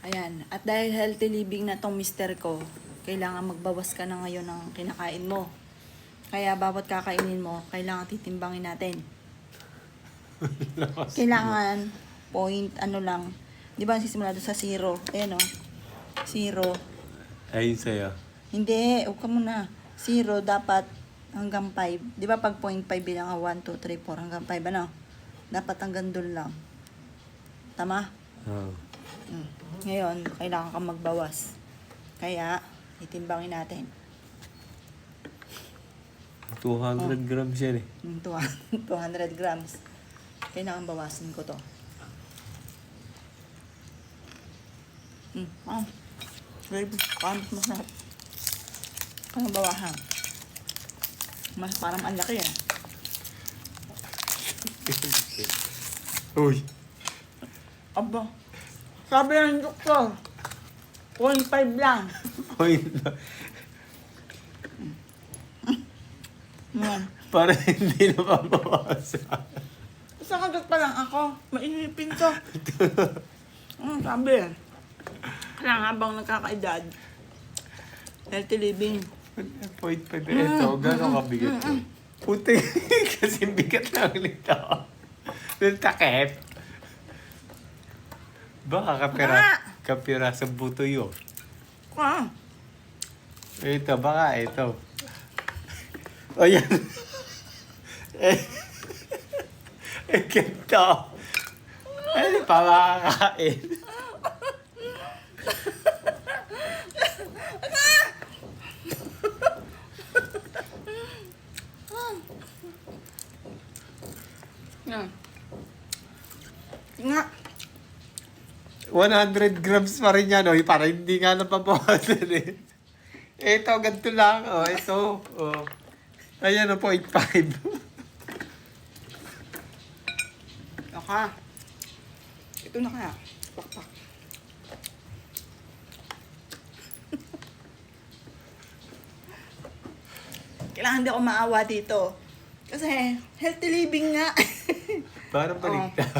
Ayan. At dahil healthy living na tong mister ko, kailangan magbawas ka na ngayon ng kinakain mo. Kaya bawat kakainin mo, kailangan titimbangin natin. Kailangan point ano lang. Di ba nasisimula doon sa 0? Ayan o. 0. Ayun sa'yo. Hindi, huwag ka muna. 0 dapat hanggang 5. Di ba pag 0.5 bilang 1, 2, 3, 4 hanggang 5 ano? Dapat hanggang doon lang. Tama? Oh. Ngayon, kailangan kang magbawas. Kaya, itimbangin natin. 200 grams yan eh. 200 grams. Kailangan bawasin ko to. Babe, masarap. Kailangan bawasan. Parang ang laki eh. Uy. Aba. Sabi ng doktor, 0.5 lang. Point. Para hindi na mabawasan. Sa kagat pa lang ako, mainipin to. Sabi. Kaya habang nagkakaedad, healthy living. 0.5 ito. Gano'ng kabigat ito? Puti. Kasi bigat lang nito. Yung takip. Baka kapira sa buto yun. Ito, baka ito. O yan. Ganito. Ano pa makakain? Nga. 100 grams pa rin yan, para hindi nga napabawasan eh. Ito, ganito lang. Ito. Ayan, 0.5. Naka. Ito na kaya. Pakpak. Kailangan di ako maawa dito. Kasi healthy living nga. Parang baligtad.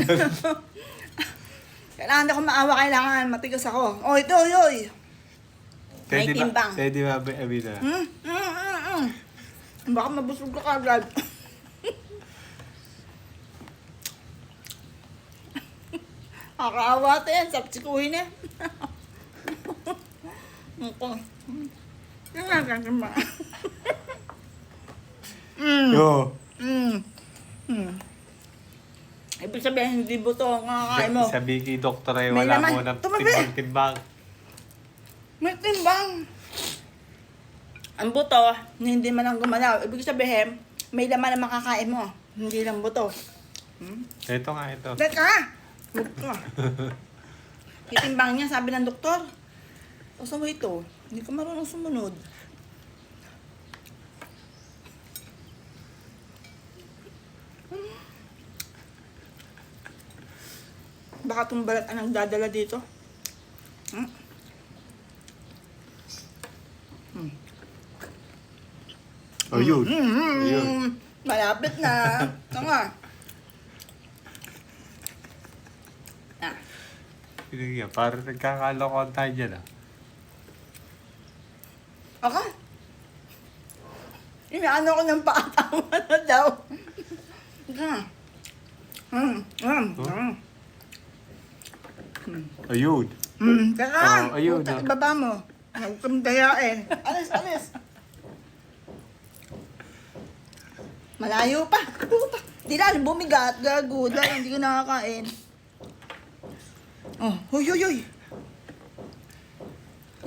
Kailangan di ako maawa, kailangan matigas ako. Ito, yoy. May timbang. Pwede ba, Abida? Baka mabusog ka kagad. Nakakaawa ito yan. Sapsikuhin eh. Yan nga ganyan ba? Yo. Ibig sabihin, hindi buto ang kakakain mo. Sabi kay Doktor ay May wala laman. mo ng Tumabi. timbang-timbang. May timbang. Ang buto, hindi man lang gumalaw. Ibig sabihin, may laman na makakain mo. Hindi lang buto. Ito nga, ito. Teka! Huwag ka. Itimbang niya, sabi ng doktor. O sa mo ito, hindi ka marunong sumunod. Baka itong balat ang nagdadala dito. Yun. Ayun. Malapit na. Ito nga. Pinagyan, parang nagkakalokohan tayo dyan Ako? Inaano ko ng paatawa na daw. Ayun. Teka, ayun puta, na. ibaba mo. Huwag kang dayain. Alis, alis. Malayo pa. Puta. Di lang, bumigat. Gago. Dahil hindi ko nakakain. Huy, huy, huy.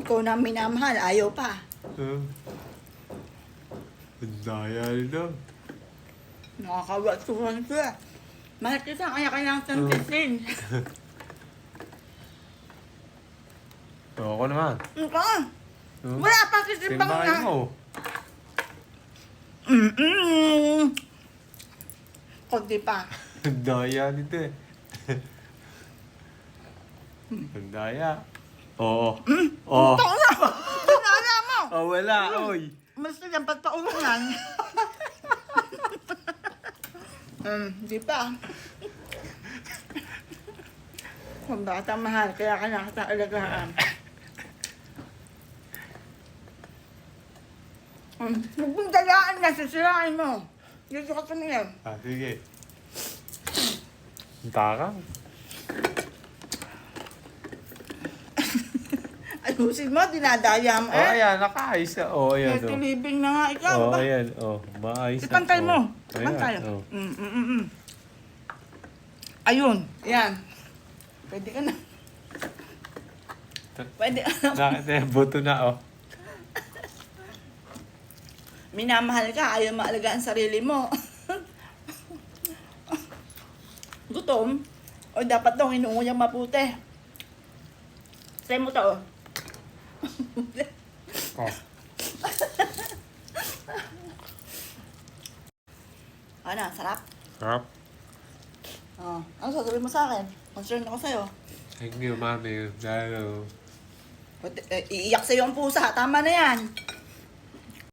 Ikaw na minamahal. Ayaw pa. Ang daya nito. Nakakawatuhan siya. Mahal kita, kaya kailangan santisin. Ako naman. Ika. Wala pa sisimbang na. Timbangan mo. Kunti pa. Ang daya nito eh. Ang daya. Oo. Oo. Ito na. Tinala mo. Wala, oy. Mas dapat pa ulangan. Di pa. kung bata mahal, kaya ka nakataalagaan. Huwag mong dalaan na, sisirain mo. Dito ka tumingin. Ah, sige. Ang takang. Ayusin mo, dinadaya mo Oh, ayan, nakaayos na. Oh, ayan, Ito oh. living na nga ikaw. Oh, ba? ayan, oh. Maayos na. Ipantay mo. Oh. Ipantay. Ayan, oh. Ayun. Yan. Pwede ka na. Pwede ka na. Buto na, oh. Minamahal ka, ayaw maalagaan sarili mo. Gutom? O dapat daw inuuyang maputi. Say mo to. Oh. Ano, sarap? Sarap. Oh, ano sasabihin mo sa akin? Concerned ako sa'yo. Thank you, mami. Dahil, Iiyak sa'yo ang pusa. Tama na yan.